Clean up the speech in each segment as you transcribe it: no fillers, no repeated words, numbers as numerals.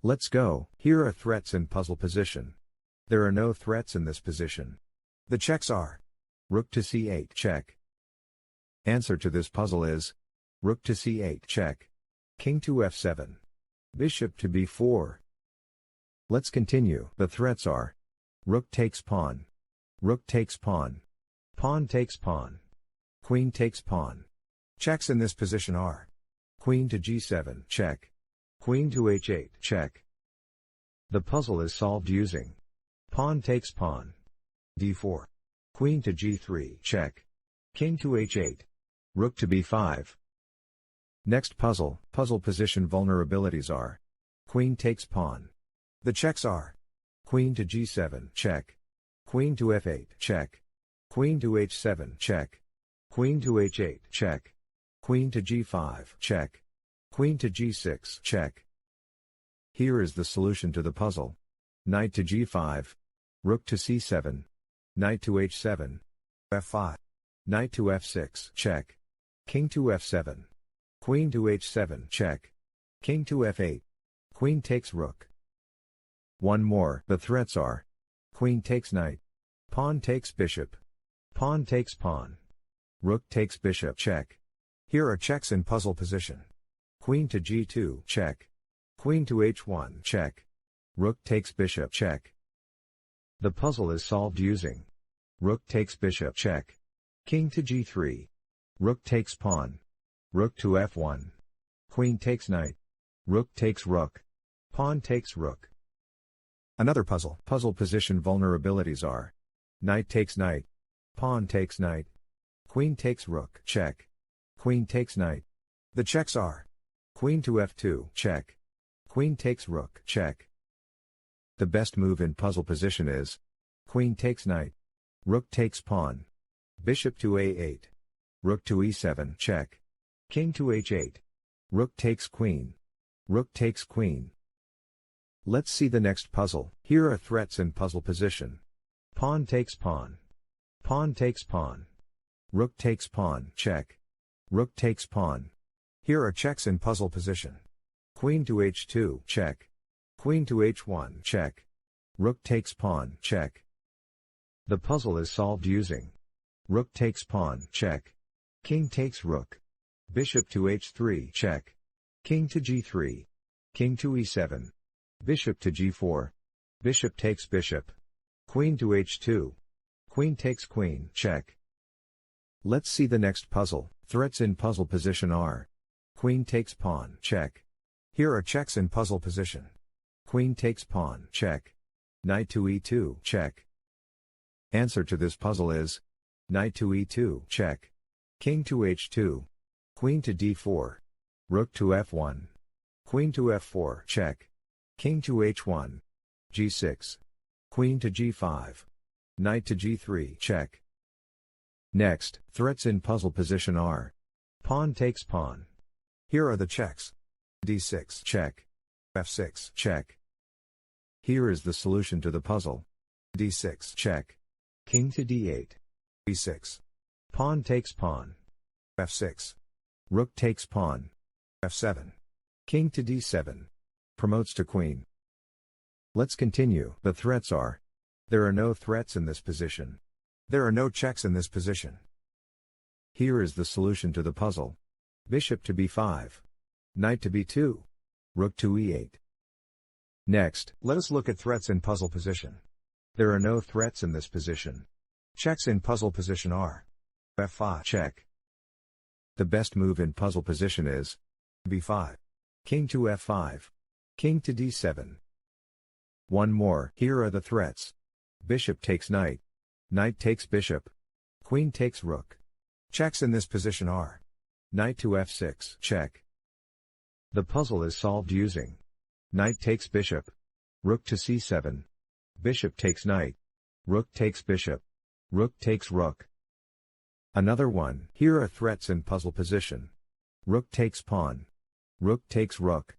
Let's go. Here are threats in puzzle position. There are no threats in this position. The checks are rook to c8 check. Answer to this puzzle is rook to c8 check. King to f7. Bishop to b4. Let's continue. The threats are rook takes pawn. Rook takes pawn. Pawn takes pawn. Queen takes pawn. Checks in this position are queen to g7 check. Queen to h8 check. The puzzle is solved using pawn takes pawn. d4. Queen to g3 check. King to h8. Rook to b5. Next puzzle position vulnerabilities are queen takes pawn. The checks are queen to g7 check. Queen to f8 check. Queen to h7 check. Queen to h8 check. Queen to g5 check. Queen to g6 check. Here is the solution to the puzzle. Knight to g5. Rook to c7. Knight to h7. f5. Knight to f6 check. King to f7. Queen to h7 check. King to f8. Queen takes rook. One more. The threats are queen takes knight. Pawn takes bishop. Pawn takes pawn. Rook takes bishop check. Here are checks in puzzle position. Queen to g2 check. Queen to h1 check. Rook takes bishop check. The puzzle is solved using rook takes bishop check. King to g3. Rook takes pawn. Rook to f1. Queen takes knight. Rook takes rook. Pawn takes rook. Another puzzle position vulnerabilities are knight takes knight. Pawn takes knight. Queen takes rook check. Queen takes knight. The checks are queen to f2 check. Queen takes rook check. The best move in puzzle position is queen takes knight. Rook takes pawn. Bishop to a8. Rook to e7 check. King to h8. Rook takes queen. Rook takes queen. Let's see the next puzzle. Here are threats in puzzle position. Pawn takes pawn. Pawn takes pawn. Rook takes pawn check. Rook takes pawn. Here are checks in puzzle position. Queen to h2 check. Queen to h1 check. Rook takes pawn check. The puzzle is solved using rook takes pawn check. King takes rook. Bishop to h3 check. King to g3. King to e7. Bishop to g4. Bishop takes bishop. Queen to h2. Queen takes queen check. Let's see the next puzzle. Threats in puzzle position are queen takes pawn check. Here are checks in puzzle position. Queen takes pawn check. Knight to e2 check. Answer to this puzzle is knight to e2 check. King to h2. Queen to d4. Rook to f1. Queen to f4 check. King to h1. g6. Queen to g5. Knight to g3 check. Next, threats in puzzle position are pawn takes pawn. Here are the checks. d6 check. f6 check. Here is the solution to the puzzle. d6 check. King to d8. b6. Pawn takes pawn. f6. Rook takes pawn. f7. King to d7. Promotes to queen. Let's continue. The threats are there are no threats in this position. There are no checks in this position. Here is the solution to the puzzle. Bishop to b5. Knight to b2. Rook to e8. Next, let us look at threats in puzzle position. There are no threats in this position. Checks in puzzle position are f5 check. The best move in puzzle position is b5. King to f5. King to d7. One more. Here are the threats. Bishop takes knight. Knight takes bishop. Queen takes rook. Checks in this position are knight to f6 check. The puzzle is solved using knight takes bishop. Rook to c7. Bishop takes knight. Rook takes bishop. Rook takes rook. Another one. Here are threats in puzzle position. Rook takes pawn. Rook takes rook.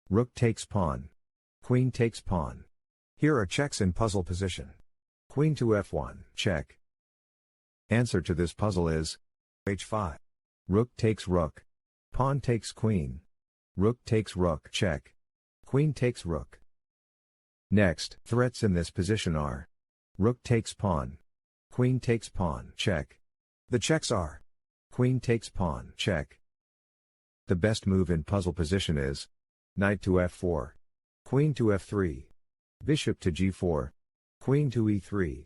Rook takes pawn. Queen takes pawn. Here are checks in puzzle position. Queen to f1 check. Answer to this puzzle is h5. Rook takes rook. Pawn takes queen. Rook takes rook check. Queen takes rook. Next, threats in this position are rook takes pawn, queen takes pawn, check. The checks are queen takes pawn, check. The best move in puzzle position is knight to f4, queen to f3, bishop to g4, queen to e3,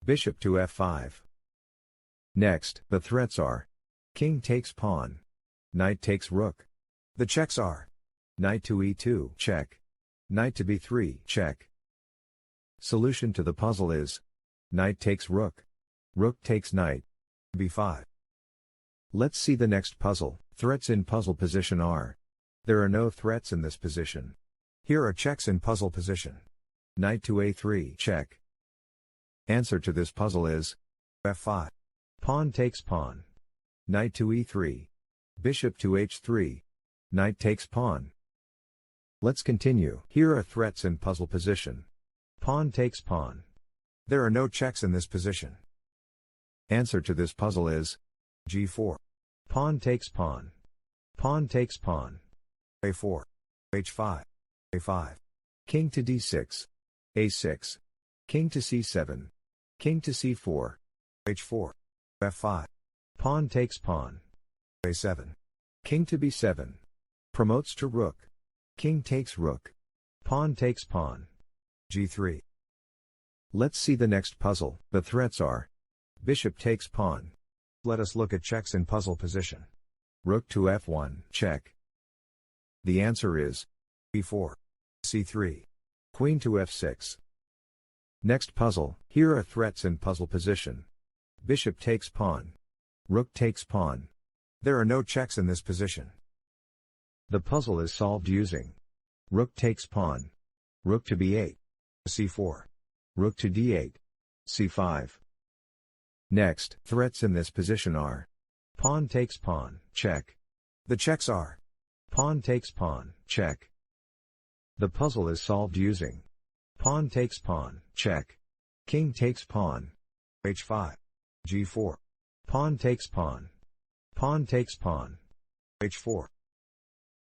bishop to f5. Next, the threats are king takes pawn, knight takes rook. The checks are knight to e2, check. Knight to b3, check. Solution to the puzzle is knight takes rook, rook takes knight, b5. Let's see the next puzzle. Threats in puzzle position are there are no threats in this position. Here are checks in puzzle position. Knight to a3, check. Answer to this puzzle is f5. Pawn takes pawn. Knight to e3. Bishop to h3. Knight takes pawn. Let's continue. Here are threats in puzzle position. Pawn takes pawn. There are no checks in this position. Answer to this puzzle is g4. Pawn takes pawn. Pawn takes pawn. a4. h5. a5. King to d6. a6. King to c7. King to c4. h4. f5. Pawn takes pawn. a7. King to b7. Promotes to rook. King takes rook. Pawn takes pawn. g3. Let's see the next puzzle. The threats are bishop takes pawn. Let us look at checks in puzzle position. Rook to f1, check. The answer is b4. c3. Queen to f6. Next puzzle. Here are threats in puzzle position. Bishop takes pawn. Rook takes pawn. There are no checks in this position. The puzzle is solved using rook takes pawn. Rook to b8. c4. Rook to d8. c5. Next, threats in this position are pawn takes pawn, check. The checks are pawn takes pawn, check. The puzzle is solved using pawn takes pawn, check. King takes pawn. h5. g4. Pawn takes pawn. Pawn takes pawn. h4.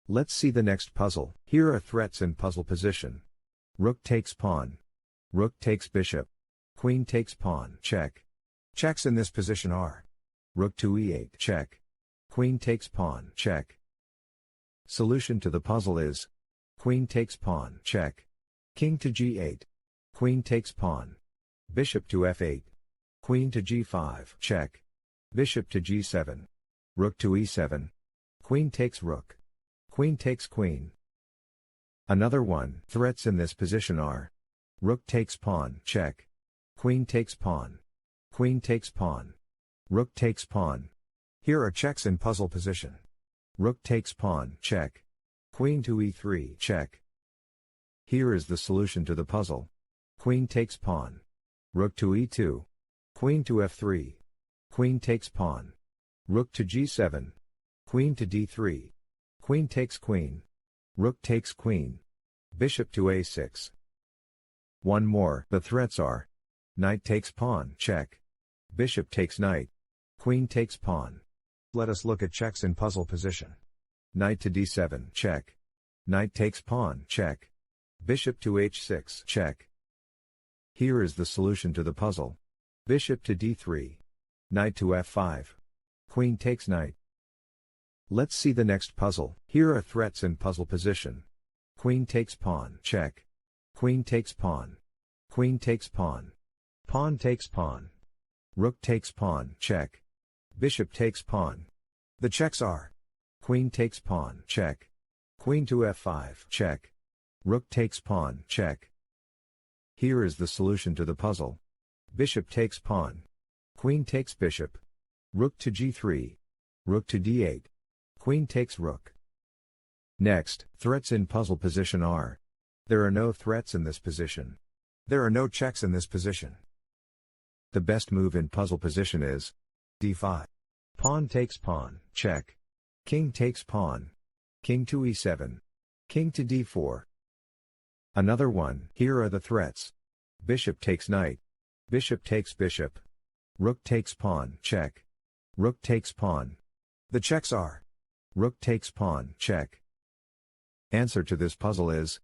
Let's see the next puzzle. Here are threats in puzzle position. Rook takes pawn. Rook takes bishop. Queen takes pawn, check. Checks in this position are rook to e8, check. Queen takes pawn, check. Solution to the puzzle is queen takes pawn, check. King to g8. Queen takes pawn. Bishop to f8. Queen to g5, check. Bishop to g7. Rook to e7. Queen takes rook. Queen takes queen. Another one. Threats in this position are rook takes pawn, check. Queen takes pawn. Queen takes pawn. Rook takes pawn. Here are checks in puzzle position. Rook takes pawn, check. Queen to e3, check. Here is the solution to the puzzle. Queen takes pawn. Rook to e2. Queen to f3. Queen takes pawn. Rook to g7. Queen to d3. Queen takes queen. Rook takes queen. Bishop to a6. One more. The threats are knight takes pawn, check. Bishop takes knight. Queen takes pawn. Let us look at checks in puzzle position. Knight to d7, check. Knight takes pawn, check. Bishop to h6, check. Here is the solution to the puzzle. Bishop to d3. Knight to f5. Queen takes knight. Let's see the next puzzle. Here are threats in puzzle position. Queen takes pawn, check. Queen takes pawn. Queen takes pawn. Pawn takes pawn. Rook takes pawn, check. Bishop takes pawn. The checks are queen takes pawn, check. Queen to f5, check. Rook takes pawn, check. Here is the solution to the puzzle. Bishop takes pawn. Queen takes bishop. Rook to g3. Rook to d8. Queen takes rook. Next, threats in puzzle position are there are no threats in this position. There are no checks in this position. The best move in puzzle position is d5. Pawn takes pawn, check. King takes pawn. King to e7. King to d4. Another one. Here are the threats. Bishop takes knight. Bishop takes bishop. Rook takes pawn, check. Rook takes pawn. The checks are rook takes pawn, check. Answer to this puzzle is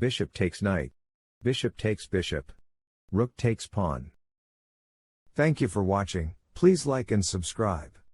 Bishop takes knight. Bishop takes bishop. Rook takes pawn. Thank you for watching. Please like and subscribe.